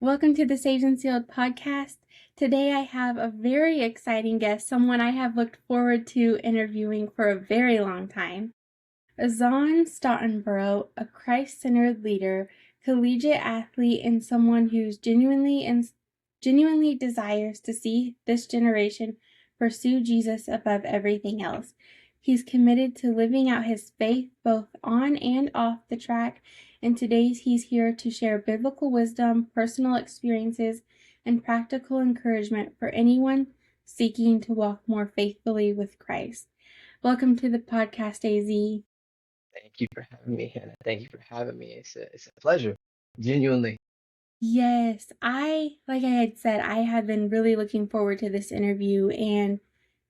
Welcome to the Saved and Sealed podcast. Today I have a very exciting guest, someone I have looked forward to interviewing for a very long time. Azaan Stoughtenborough, a Christ-centered leader, collegiate athlete, and someone who's genuinely desires to see this generation pursue Jesus above everything else. He's committed to living out his faith both on and off the track, and today he's here to share biblical wisdom, personal experiences, and practical encouragement for anyone seeking to walk more faithfully with Christ. Welcome to the podcast, AZ. Thank you for having me, Hannah. Thank you for having me. It's a pleasure, genuinely. Yes, like I had said, I have been really looking forward to this interview and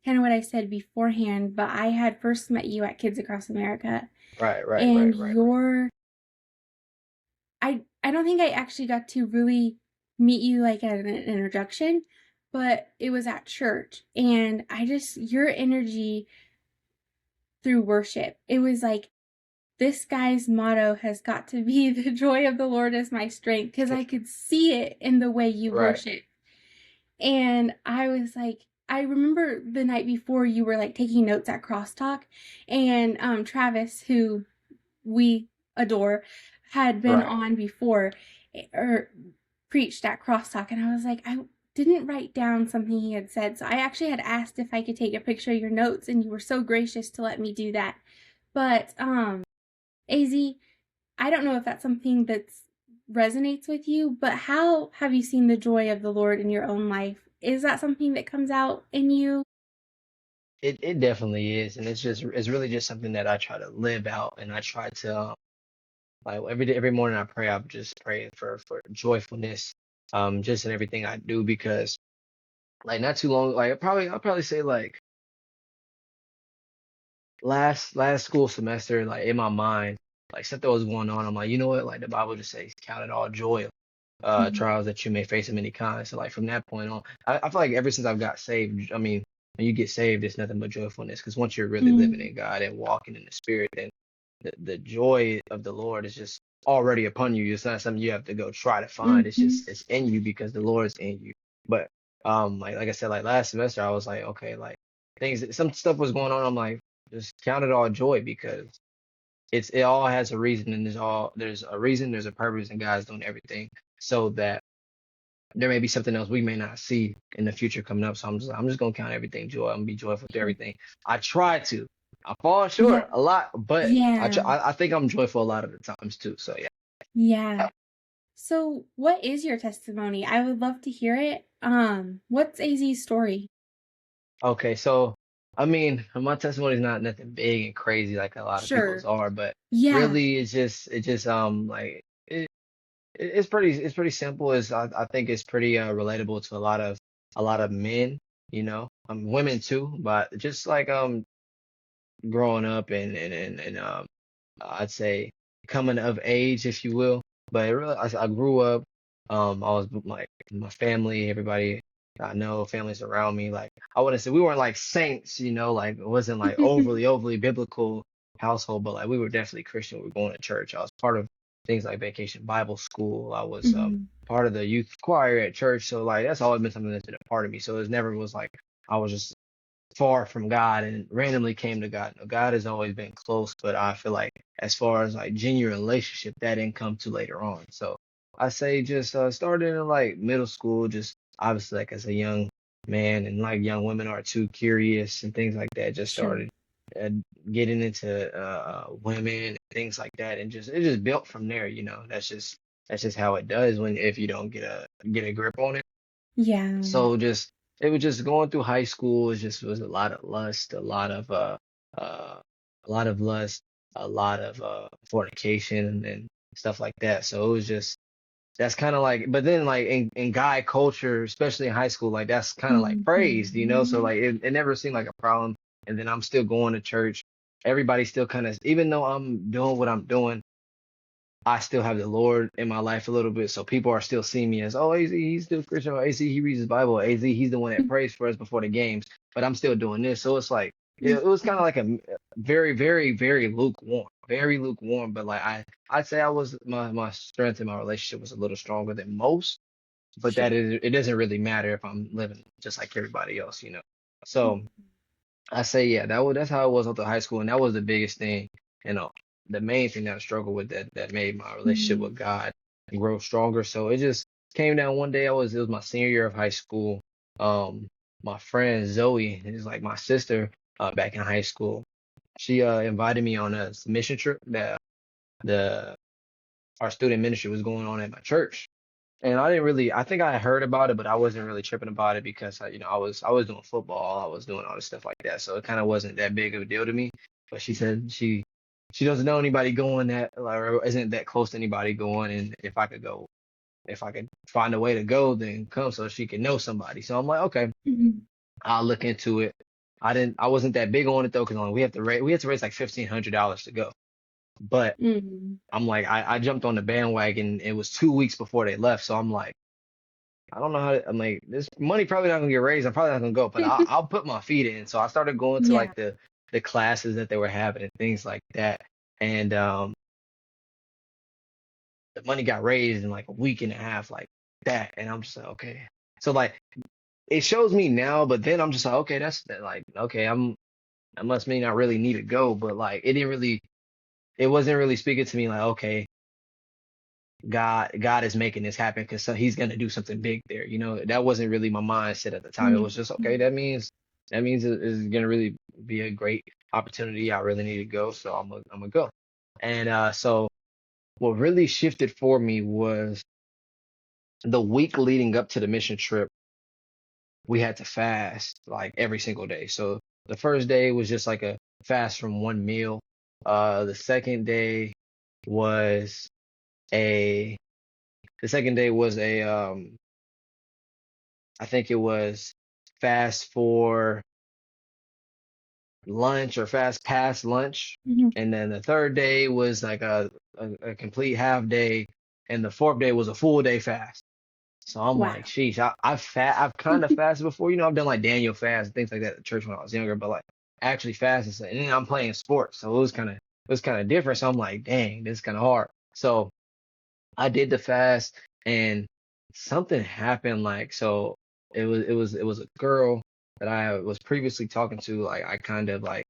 kind of what I said beforehand, but I had first met you at Kids Across America, Right, right, and right, right. I don't think I actually got to really meet you like at an introduction, but it was at church, and your energy through worship, it was like, this guy's motto has got to be the joy of the Lord is my strength, because I could see it in the way you Right. worship. And I was like, I remember the night before you were like taking notes at Crosstalk, and Travis, who we adore, had been Right. on before or preached at Crosstalk, and I was like, I didn't write down something he had said, so I actually had asked if I could take a picture of your notes, and you were so gracious to let me do that. But AZ, I don't know if that's something that resonates with you, but how have you seen the joy of the Lord in your own life? Is that something that comes out in you? It definitely is, and it's really just something that I try to live out, and I try to like every day, every morning I pray. I'm just praying for joyfulness, just in everything I do because like not too long, like I'll probably say like last school semester, like in my mind, like something was going on. I'm like, you know what? Like the Bible just says, count it all joy, Mhm. trials that you may face of many kinds. So like from that point on, I feel like ever since I've got saved, I mean, when you get saved, it's nothing but joyfulness. Because once you're really living Mm. in God and walking in the Spirit, then the joy of the Lord is just already upon you. It's not something you have to go try to find. It's Mhm. just it's in you because the Lord's in you. But like I said, like last semester, I was like, okay, like some stuff was going on. I'm like, just count it all joy because it all has a reason and there's a reason, there's a purpose, and God's doing everything so that there may be something else we may not see in the future coming up. So I'm just gonna count everything joy. I'm gonna be joyful through everything. I try to. I fall Yeah. short a lot, but Yeah. I think I'm joyful a lot of the times too. So yeah. Yeah. So, what is your testimony? I would love to hear it. What's AZ's story? Okay, so I mean, my testimony is not nothing big and crazy like a lot of people's Sure. are, but Yeah. really it's just like it's pretty simple. I think it's pretty relatable to a lot of men, women too, but just like growing up and I'd say coming of age, if you will. But it really, I grew up. I was like my family, everybody I know, families around me. Like I wouldn't say we weren't like saints, like it wasn't like overly biblical household, but like we were definitely Christian. We were going to church. I was part of things like Vacation Bible School. I was Mhm. part of the youth choir at church. So like that's always been something that's been a part of me. So it never was like I was just far from God and randomly came to God. No, God has always been close, but I feel like as far as like genuine relationship, that didn't come to later on. So I say just started in like middle school, just obviously like as a young man and like young women are too curious and things like that. Just Sure. started uh, getting into women and things like that, and just it just built from there. That's just how it does when if you don't get a grip on it. Yeah. So just it was just going through high school. It just was a lot of lust, uh a lot of lust, a lot of fornication and stuff like that. So it was just that's kind of like, but then like in guy culture, especially in high school, like that's kind of like praised. So Mhm. like it never seemed like a problem. And then I'm still going to church. Everybody still kind of, even though I'm doing what I'm doing, I still have the Lord in my life a little bit, so people are still seeing me as, oh, AZ, he's still Christian, or AZ, he reads his Bible, or AZ, he's the one that prays for us before the games, but I'm still doing this. So it's like, it was kind of like a very, very, very lukewarm, but like I'd say I was my strength in my relationship was a little stronger than most. but Sure. it doesn't really matter if I'm living just like everybody else, you know. So I say, yeah, that's how it was up to high school, and that was the biggest thing, you know, the main thing that I struggled with that made my relationship Mm-hmm. with God grow stronger. So it just came down one day. It was my senior year of high school. Um, my friend Zoe is like my sister back in high school. She invited me on a mission trip that the our student ministry was going on at my church. And I didn't really, I think I heard about it, but I wasn't really tripping about it because I was doing football, I was doing all this stuff like that, so it kind of wasn't that big of a deal to me. But she said she doesn't know anybody going that or isn't that close to anybody going, and if I could go, if I could find a way to go, then come so she could know somebody. So I'm like, okay, Mm-hmm. I'll look into it. I wasn't that big on it though, because we had to raise like $1,500 to go. But Mm-hmm. I'm like, I jumped on the bandwagon. It was 2 weeks before they left, so I'm like. I don't know how I'm like this money probably not gonna get raised. I'm probably not gonna go, but I'll put my feet in. So I started going to Yeah. like the classes that they were having and things like that. And the money got raised in like a week and a half, like that. And I'm just like, okay. So like it shows me now, but then I'm just like, okay, that's that like okay, I must mean I really need to go, but like it wasn't really speaking to me like, okay, God is making this happen because he's gonna do something big there. You know, that wasn't really my mindset at the time. It was just okay, Mm-hmm. that means it's gonna really be a great opportunity. I really need to go, so I'm gonna go. And so what really shifted for me was the week leading up to the mission trip, we had to fast like every single day. So the first day was just like a fast from one meal. The second day was a the second day was a I think it was fast for lunch or fast past lunch. Mm-hmm. And then the third day was like a complete half day. And the fourth day was a full day fast. So I'm like, Wow. sheesh, I've kind of fasted before. You know, I've done like Daniel fast and things like that at church when I was younger, but like actually fasting. And then I'm playing sports. So it was kind of different. So I'm like, dang, this is kind of hard. So I did the fast and something happened like so it was a girl that I was previously talking to like I kind of like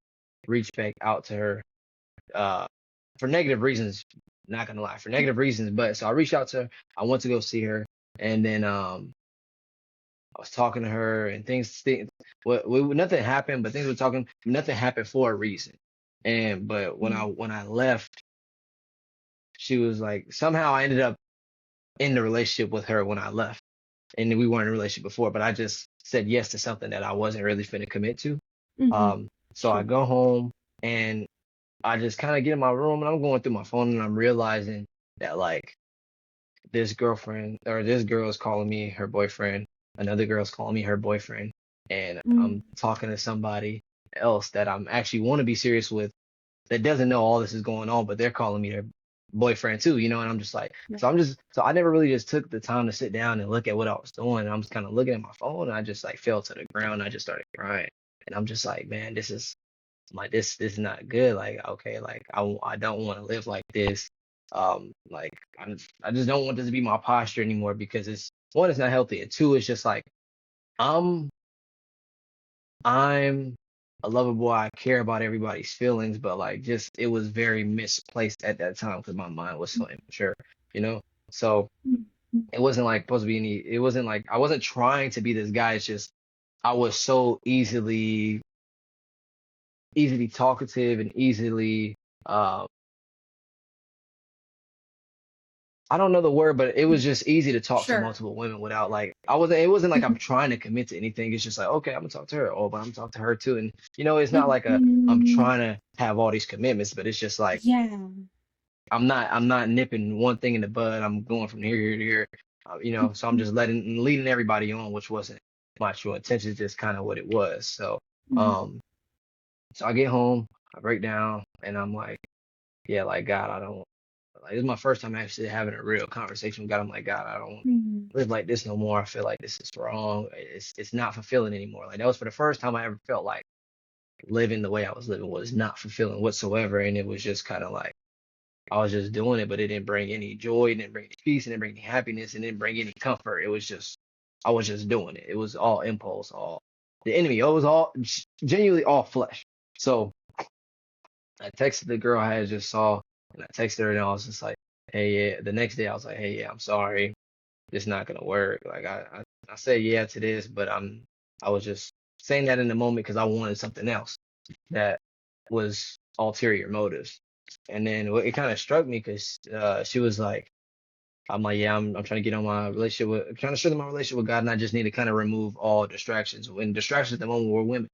reached back out to her uh for negative reasons, not gonna lie, for negative reasons, but so I reached out to her, I went to go see her, and then I was talking to her and nothing happened, but things were talking, nothing happened for a reason. And but when I left, she was like somehow I ended up in the relationship with her when I left. And we weren't in a relationship before, but I just said yes to something that I wasn't really finna commit to. Mm-hmm. So I Sure. go home and I just kind of get in my room and I'm going through my phone and I'm realizing that like this girlfriend or this girl is calling me her boyfriend, another girl's calling me her boyfriend, and Mm-hmm. I'm talking to somebody else that I'm actually want to be serious with that doesn't know all this is going on, but they're calling me their boyfriend too, you know, and I'm just like, Right. so I never really just took the time to sit down and look at what I was doing. I'm just kind of looking at my phone and I just like fell to the ground. I just started crying. And I'm just like, man, this is not good. Like, okay, like I don't want to live like this. Like I just don't want this to be my posture anymore because it's one, it's not healthy, and two, it's just like I'm I'm a lover boy. I care about everybody's feelings, but like just it was very misplaced at that time because my mind was so immature, you know? So Mm-hmm. it wasn't like supposed to be it wasn't like I wasn't trying to be this guy. It's just I was so easily talkative and easily uh I don't know the word, but it was just easy to talk to Sure. multiple women without like it wasn't like I'm trying to commit to anything. It's just like, okay, I'm gonna talk to her. Oh, but I'm gonna talk to her too. And you know, it's not like I'm Mm-hmm. trying to have all these commitments, but it's just like Yeah. I'm not nipping one thing in the bud. I'm going from here to here. You know, so I'm just leading everybody on, which wasn't my true intention, just kind of what it was. So Mm-hmm. um so I get home, I break down, and I'm like, yeah, like God, I don't like it's my first time actually having a real conversation with God. I'm like, God, I don't Mm-hmm. live like this no more. I feel like this is wrong. It's not fulfilling anymore. Like that was for the first time I ever felt like living the way I was living was not fulfilling whatsoever. And it was just kind of like I was just doing it, but it didn't bring any joy, it didn't bring any peace, it didn't bring any happiness, it didn't bring any comfort. It was just, I was just doing it. It was all impulse, all the enemy. It was all genuinely all flesh. So I texted the girl I had just saw, and I texted her, and I was just like, hey, yeah. The next day, I was like, hey, yeah, I'm sorry, it's not gonna work. Like I said yeah to this, but I was just saying that in the moment because I wanted something else that was ulterior motives. And then it kind of struck me because she was like, I'm like, yeah, I'm trying to get on my relationship with, I'm trying to strengthen my relationship with God, and I just need to kind of remove all distractions. When distractions at the moment were women.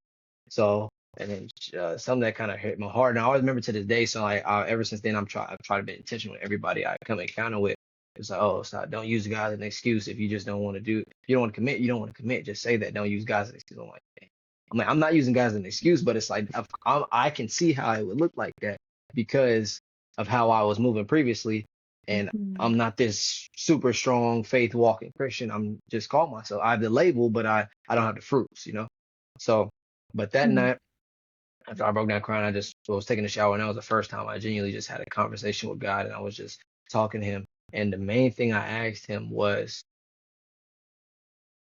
So, and then something that kind of hit my heart, and I always remember to this day. So, ever since then, I've tried to be intentional with everybody I come encounter with. It's like, oh, stop, don't use God as an excuse if you just don't want to do, if you don't want to commit, you don't want to commit. Just say that. Don't use God as an excuse. I'm like, I'm not using God as an excuse, but it's like I can see how it would look like that because of how I was moving previously, and Mhm. I'm not this super strong faith walking Christian. I'm just call myself. I have the label, but I don't have the fruits, you know. So, but that Mhm. night after I broke down crying, I just was taking a shower, and that was the first time I genuinely just had a conversation with God, and I was just talking to Him. And the main thing I asked Him was,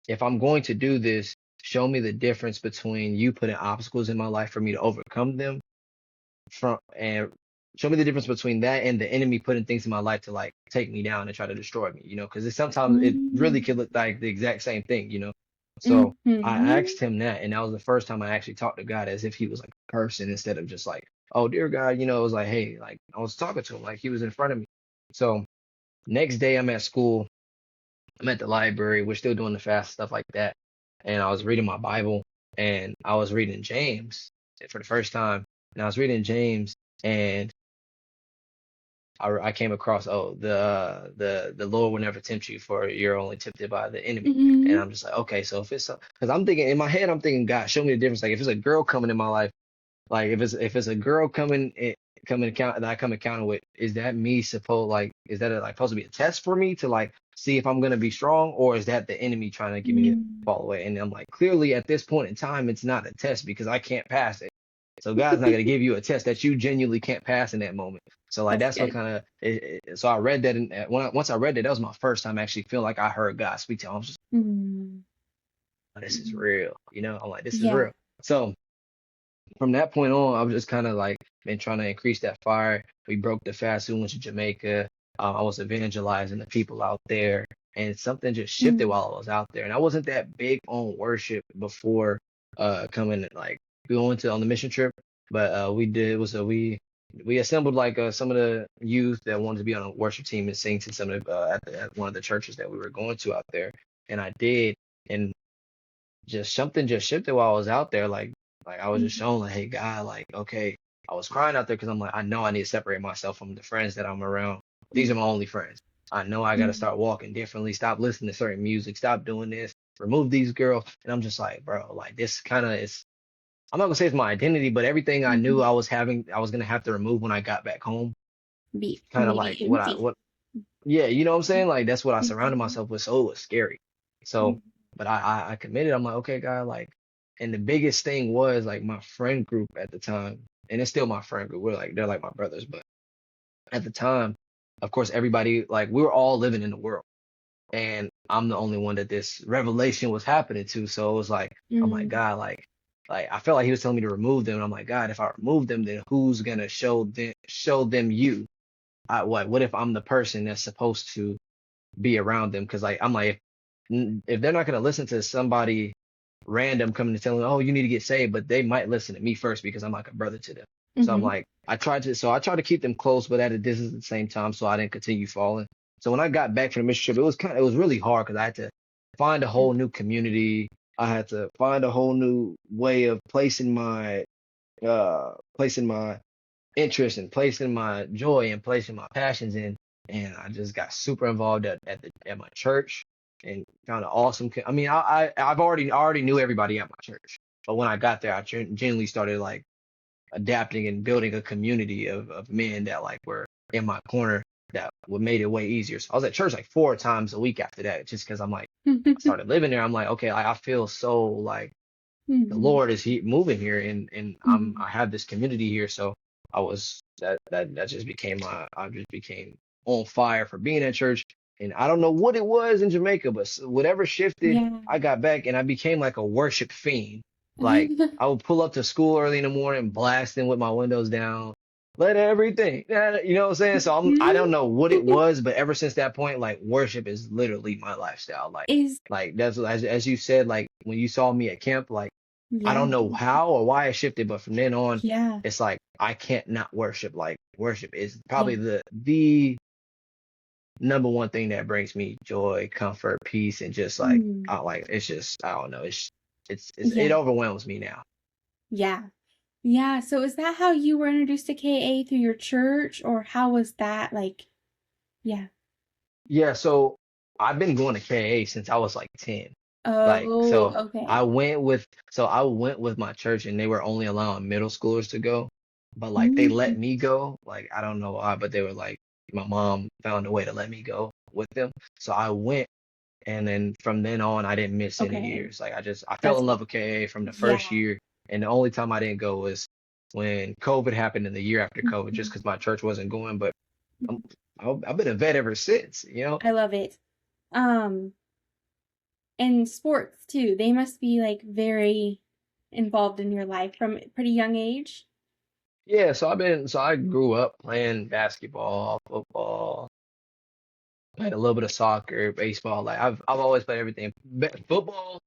if I'm going to do this, show me the difference between you putting obstacles in my life for me to overcome them from, and show me the difference between that and the enemy putting things in my life to like take me down and try to destroy me, you know, because sometimes it really Mm. could look like the exact same thing, you know. So I Mhm. asked him that, and that was the first time I actually talked to God as if he was like a person instead of just like, oh dear God, you know, it was like, hey, like I was talking to him like he was in front of me. So next day I'm at school, I'm at the library, we're still doing the fast stuff like that, and I was reading my Bible, and I was reading James for the first time, and I was reading James, and I came across, oh, the Lord will never tempt you, for you're only tempted by the enemy. And Mhm. I'm just like, okay, so if it's, because I'm thinking in my head, I'm thinking, God, show me the difference. Like if it's a girl coming in my life, like if it's a girl coming account that I come encounter with, is that me supposed, like, is that like supposed to be a test for me to like see if I'm gonna be strong, or is that the enemy trying to get me to Mm. fall away? And I'm like, clearly at this point in time, it's not a test because I can't pass it. So God's not gonna give you a test that you genuinely can't pass in that moment. So like That's that's what good. kind of, so I read that, and once I read that, that was my first time actually feeling like I heard God speak to me. I was just, Mm. oh, this is Mhm. real, you know. I'm like, this is Yeah. real. So from that point on, I was just kind of like been trying to increase that fire. We broke the fast. We went to Jamaica. I was evangelizing the people out there, and something just shifted Mm. while I was out there. And I wasn't that big on worship before coming, like going to on the mission trip, but we did was we assembled like some of the youth that wanted to be on a worship team and sing to some of the, at one of the churches that we were going to out there, and I did. And just something just shifted while I was out there. Like I was just Mhm. shown like, hey God, like, okay, I was crying out there because I'm like, I know I need to separate myself from the friends that I'm around. These are my only friends. I know I gotta Mhm. start walking differently, stop listening to certain music, stop doing this, remove these girls. And I'm just like, bro, like this kind of is, I'm not gonna say it's my identity, but everything I knew Mhm. I was gonna have to remove when I got back home. Be Kind of like maybe empty. what yeah, you know what I'm saying? Like that's what I surrounded Mhm. myself with. So it was scary. So, Mhm. but I committed. I'm like, okay, God, like, and the biggest thing was like my friend group at the time, and it's still my friend group. We're like, they're like my brothers, but at the time, of course, everybody, like we were all living in the world, and I'm the only one that this revelation was happening to. So it was like, I'm like, Mm. God, like I felt like He was telling me to remove them, and I'm like, God, if I remove them, then who's gonna show them you? What if I'm the person that's supposed to be around them? Because like I'm like, if they're not gonna listen to somebody random coming to tell them, oh, you need to get saved, but they might listen to me first because I'm like a brother to them. So I'm Mhm. like, I tried to keep them close, but at a distance at the same time, so I didn't continue falling. So when I got back from the mission trip, it was really hard because I had to find a whole new community. I had to find a whole new way of placing my interest and placing my joy and placing my passions in. And I just got super involved at my church and found an awesome. I mean, I already knew everybody at my church, but when I got there, I genuinely started like adapting and building a community of men that like were in my corner that would made it way easier. So I was at church like 4 times a week after that, just because I'm like, I started living there. I'm like, okay, I feel so like the Mhm. Lord is moving here, and Mhm. I have this community here. So that just became I just became on fire for being at church. And I don't know what it was in Jamaica, but whatever shifted, Yeah. I got back and I became like a worship fiend. Like I would pull up to school early in the morning, blasting with my windows down, let everything, you know what I'm saying? So I don't Mhm. know what it was, but ever since that point, like worship is literally my lifestyle. Is Like that's as you said, like when you saw me at camp, like I yeah. don't know how or why it shifted, but from then on, Yeah. it's like I can't not worship. Like worship is Yeah. probably the number one thing that brings me joy, comfort, peace, and just like Mm. I like it's just I don't know, it Yeah. overwhelms me now. Yeah. Yeah. So is that how you were introduced to KA through your church, or how was that like? Yeah. Yeah, so I've been going to KA since I was like 10. Like Oh, so okay. I went with my church and they were only allowing middle schoolers to go. But like they let Mm. me go. Like I don't know why, but they were like my mom found a way to let me go with them. So I went and then from then on I didn't miss any Okay. years. Like I fell That's in love good. with KA from the Yeah. first year and the only time I didn't go was when COVID happened in the year after COVID just Mhm. because my church wasn't going. But I'm, I've been a vet ever since, you know? I love it. Um, and sports too. They must be like very involved in your life from a pretty young age. Yeah, so I grew up playing basketball, football, played a little bit of soccer, baseball. Like I've always played everything. Football,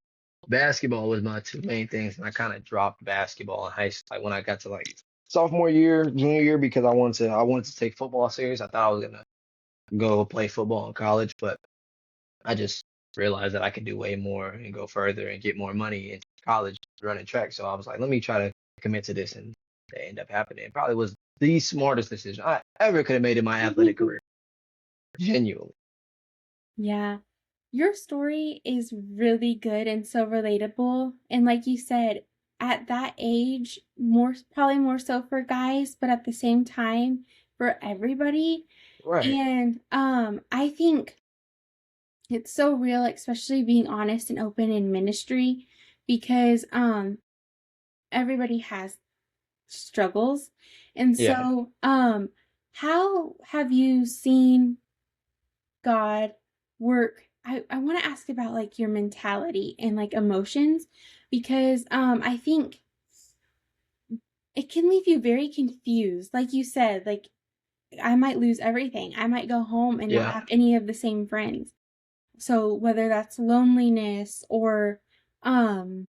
basketball was my two main things, and I kind of dropped basketball in high school. Like when I got to like sophomore year, junior year, because I wanted to take football serious. I thought I was gonna go play football in college, but I just realized that I could do way more and go further and get more money in college running track. So I was like, let me try to commit to this, and it ended up happening. It probably was the smartest decision I ever could have made in my athletic career. Genuinely. Yeah. Your story is really good and so relatable. And like you said, at that age, more probably more so for guys, but at the same time for everybody. Right. And I think it's so real, especially being honest and open in ministry because everybody has struggles. And Yeah. so how have you seen God work? I want to ask about like your mentality and like emotions because I think it can leave you very confused. Like you said, like I might lose everything. I might go home and not Yeah. have any of the same friends. So whether that's loneliness or um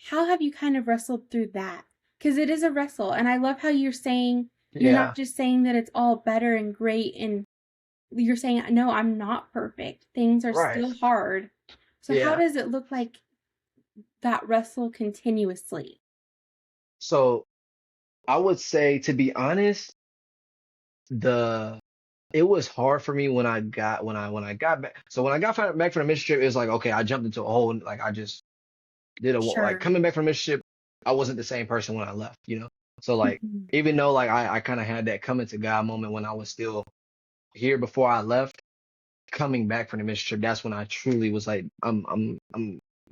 how have you kind of wrestled through that? Because it is a wrestle, and I love how you're not Yeah. just saying that it's all better and great and you're saying, no, I'm not perfect. Things are Right. still hard. So, how Yeah. does it look like that wrestle continuously? So I would say, to be honest, the it was hard for me when when I got back. So when I got back from the mission trip, it was like, okay, I jumped into a whole like I just did a like Sure. coming back from Mississippi, I wasn't the same person when I left, you know. So like Mhm. even though like I kind of had that coming to God moment when I was still here before I left, coming back from the Mississippi, that's when I truly was like, I'm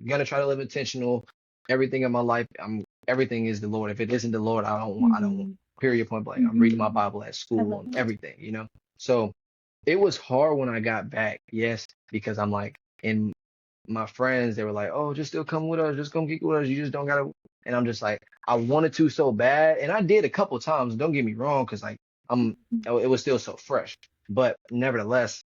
gonna try to live intentional. Everything in my life, everything is the Lord. If it isn't the Lord, I don't want. Mhm. Period. Point blank. I'm reading my Mhm. Bible at I school love and it. everything, you know. So it was hard when I got back, yes, because I'm like in my friends, they were like, "Oh, just still come with us, just come geek with us. You just don't gotta." And I'm just like, I wanted to so bad, and I did a couple times. Don't get me wrong, because like it was still so fresh. But nevertheless,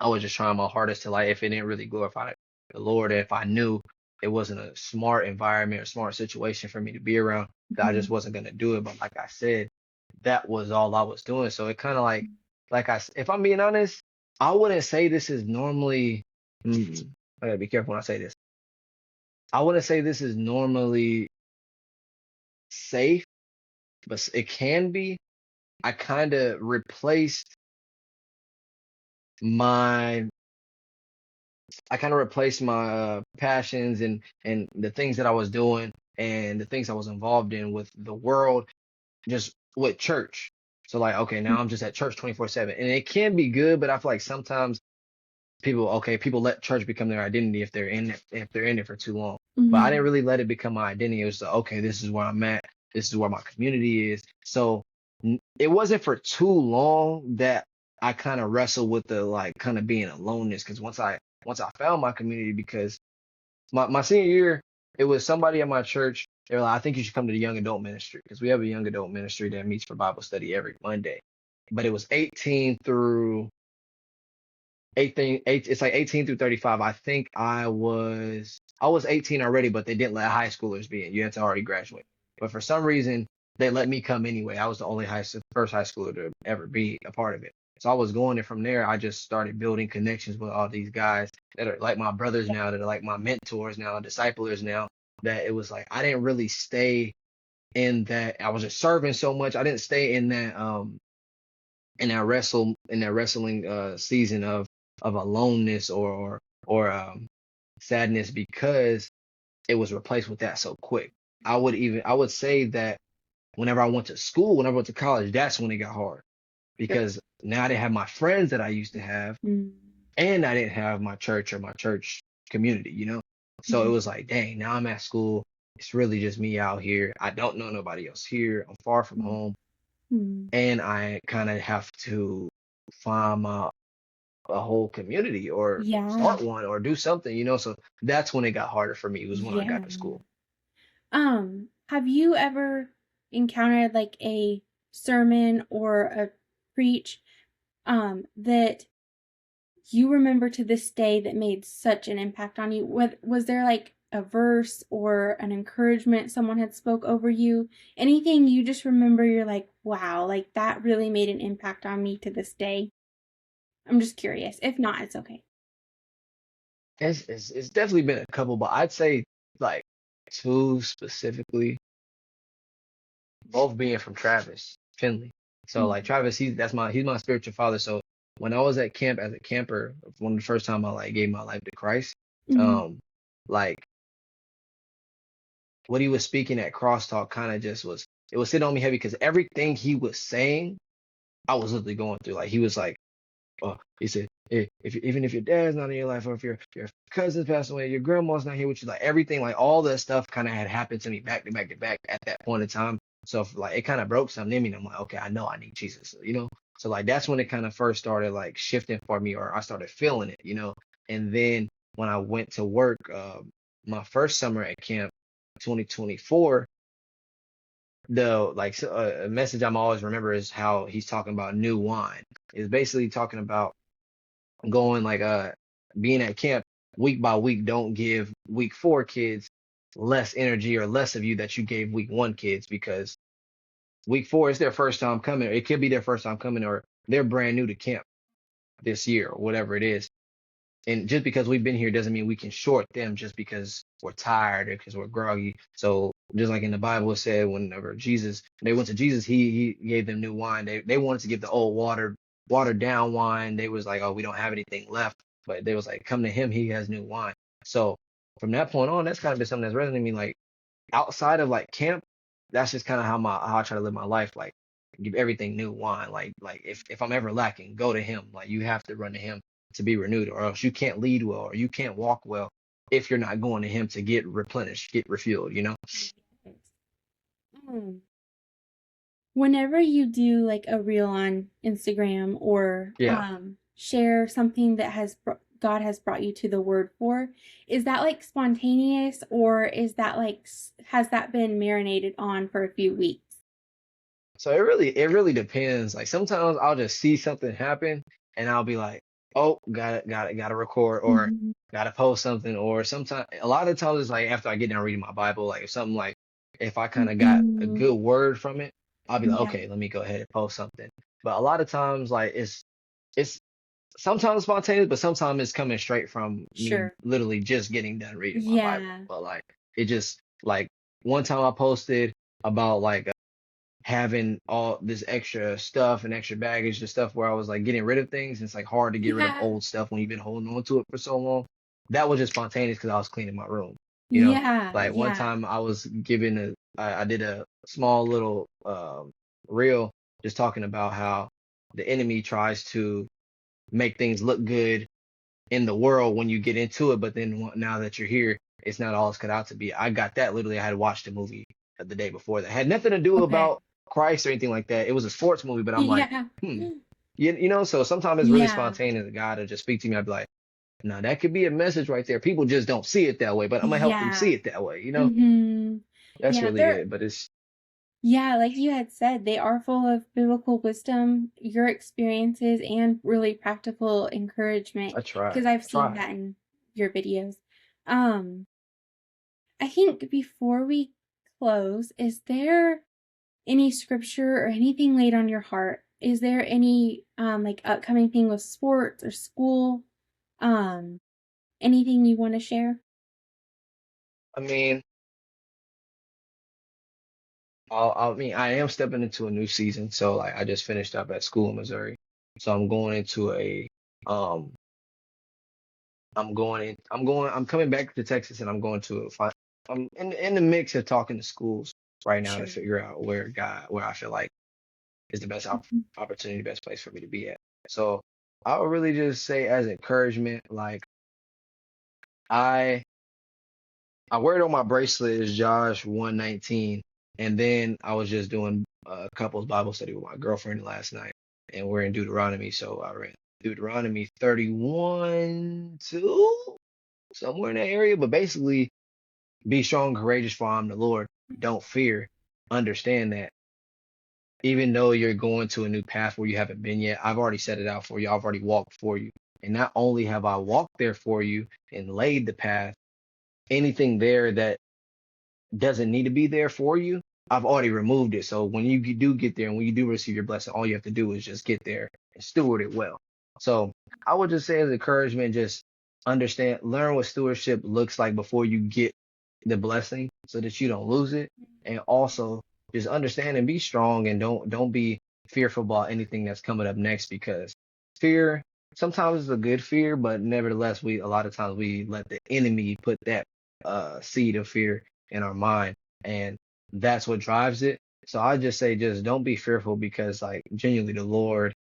I was just trying my hardest to like, if it didn't really glorify the Lord, if I knew it wasn't a smart environment or smart situation for me to be around, that I just Mhm. wasn't gonna do it. But like I said, that was all I was doing. So it kind of like if I'm being honest, I wouldn't say this is normally. I gotta be careful when I say this. I wouldn't say this is normally safe, but it can be. I kind of replaced my passions and the things that I was doing and the things I was involved in with the world, just with church. So like, okay, now I'm just at church 24/7, and it can be good, but I feel like sometimes people let church become their identity if they're in it for too long. But I didn't Mhm. really let it become my identity. It was like, okay, this is where I'm at. This is where my community is. So it wasn't for too long that I kind of wrestled with the like kind of being aloneness. Because once I found my community, because my senior year, it was somebody at my church. They were like, I think you should come to the young adult ministry because we have a young adult ministry that meets for Bible study every Monday. But it was 18 through 18, it's like 18 through 35. I think I was 18 already, but they didn't let high schoolers be in. You had to already graduate. But for some reason, they let me come anyway. I was the only first high schooler to ever be a part of it. So I was going, and from there, I just started building connections with all these guys that are like my brothers now, that are like my mentors now, disciplers now. That it was like I didn't really stay in that. I was just serving so much. I didn't stay in that wrestling season of aloneness or sadness, because it was replaced with that so quick. I would say that whenever I went to school, whenever I went to college, that's when it got hard, Sure. because now I didn't have my friends that I used to have, Mm. and I didn't have my church or my church community. So it Mhm. was like, dang, now I'm at school. It's really just me out here. I don't know nobody else here. I'm far from Mm. home, Mm. and I kind of have to find a whole community or Yeah. start one or do something. So that's when it got harder for me, was when I Yeah. got to school. Have you ever encountered like a sermon or a preach that you remember to this day that made such an impact on you? Was there like a verse or an encouragement someone had spoke over you? Anything you just remember you're like, wow, like that really made an impact on me to this day? I'm just curious. If not, it's okay. It's definitely been a couple, but I'd say like two specifically, both being from Travis Finley. So like Mm. Travis, he's my spiritual father. So when I was at camp as a camper, one of the first time I like gave my life to Christ, Mm. um, like what he was speaking at crosstalk kind of just it was sitting on me heavy, because everything he was saying, I was literally going through. Like he was like, he said, even if your dad's not in your life, or if your cousin's passed away, your grandma's not here with you, like everything, like all that stuff kind of had happened to me back to back to back at that point in time. So like it kind of broke something in me, and I'm like, okay, I know I need Jesus. So like that's when it kind of first started like shifting for me, or I started feeling it. And then when I went to work, my first summer at camp, 2024, a message I'm always remember is how he's talking about new wine. Is basically talking about going like being at camp week by week. Don't give week 4 kids less energy or less of you that you gave week 1 kids, because week 4 is their first time coming, or it could be their first time coming, or they're brand new to camp this year or whatever it is. And just because we've been here doesn't mean we can short them just because we're tired or because we're groggy. So just like in the Bible it said, whenever they went to Jesus, he gave them new wine. They wanted to give the old watered down wine. They was like, oh, we don't have anything left. But they was like, come to him, he has new wine. So from that point on, that's kind of been something that's resonated with me. Like outside of like camp, that's just kind of how I try to live my life. Like give everything new wine. Like if I'm ever lacking, go to him. Like you have to run to him to be renewed, or else you can't lead well, or you can't walk well if you're not going to him to get replenished, get refueled. Mm. Whenever you do like a reel on Instagram or Yeah. share something that God has brought you to the word for, is that like spontaneous, or is that like has that been marinated on for a few weeks? So it really depends. Like sometimes I'll just see something happen and I'll be like, oh, gotta record, or Mhm. gotta post something. Or sometimes, a lot of times it's like after I get done reading my Bible, like if I kind of got a Mhm. good word from it, I'll be like, Yeah, okay, let me go ahead and post something. But a lot of times like it's sometimes spontaneous, but sometimes it's coming straight from me sure. literally just getting done reading my Bible. Yeah. But like it just like one time I posted about like having all this extra stuff and extra baggage and stuff, where I was like getting rid of things. And it's like hard to get rid of Yeah. old stuff when you've been holding on to it for so long. That was just spontaneous because I was cleaning my room. You know, Yeah. like one Yeah. time I was I did a small little reel just talking about how the enemy tries to make things look good in the world when you get into it, but then now that you're here, it's not all it's cut out to be. I got that literally. I had watched the movie the day before that. Had nothing to do Okay. about Christ or anything like that. It was a sports movie, but I'm like, Yeah. hmm. You know, so sometimes it's really Yeah. spontaneous. God to just speak to me. I'd be like, no, that could be a message right there. People just don't see it that way, but I'm gonna help them see Yeah. it that way. You know, Mhm. that's Yeah, really they're it. But it's yeah, like you had said, they are full of biblical wisdom, your experiences, and really practical encouragement. I try, Because I've seen try. that in your videos. Um, I think before we close, is there any scripture or anything laid on your heart? Is there any like upcoming thing with sports or school? Um, Anything you want to share? I mean, I mean, I am stepping into a new season. So like, I just finished up at school in Missouri, so I'm going into um, I'm coming back to Texas, and I'm going to I'm in the mix of talking to schools right now to Sure. figure out where I feel like is the best Mhm. opportunity, best place for me to be at. So I would really just say as encouragement, like I I wear it on my bracelet is Josh 119, and then I was just doing a couples Bible study with my girlfriend last night, and we're in Deuteronomy, so I read Deuteronomy 31 2 somewhere in that area, but basically be strong, courageous, for I am the Lord. Don't fear. Understand that even though you're going to a new path where you haven't been yet, I've already set it out for you. I've already walked for you. And not only have I walked there for you and laid the path, anything there that doesn't need to be there for you, I've already removed it. So when you do get there and when you do receive your blessing, all you have to do is just get there and steward it well. So I would just say as encouragement, just understand, learn what stewardship looks like before you get the blessing so that you don't lose it. And also just understand and be strong and don't be fearful about anything that's coming up next because fear sometimes is a good fear, but nevertheless, we a lot of times we let the enemy put that seed of fear in our mind, and that's what drives it. So I just say, just don't be fearful because, like, genuinely, the Lord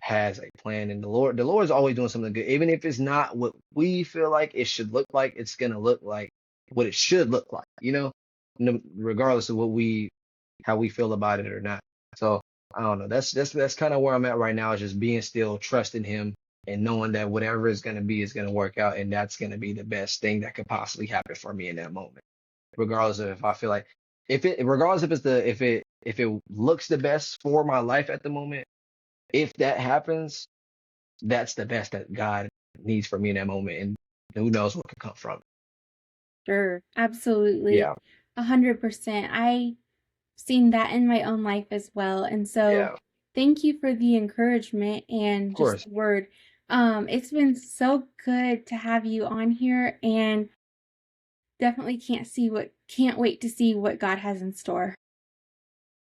has a plan, and the Lord is always doing something good, even if it's not what we feel like it should look like. It's gonna look like what it should look like, regardless of how we feel about it or not. So I don't know. That's kind of where I'm at right now. Is just being still, trusting Him, and knowing that whatever is gonna be is gonna work out, and that's gonna be the best thing that could possibly happen for me in that moment regardless of if I feel like regardless if if it looks the best for my life at the moment, if that happens, that's the best that God needs for me in that moment, and who knows what could come from it. Sure, absolutely. Yeah, 100%. I seen that in my own life as well. And so yeah, of thank you for the encouragement and just course, the word. It's been so good to have you on here and definitely can't wait to see what God has in store.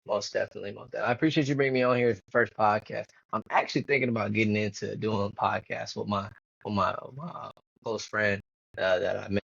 most definitely, most definitely. I appreciate you bringing me on here as the first podcast. I'm actually thinking about getting into doing podcasts with my close friend that I met.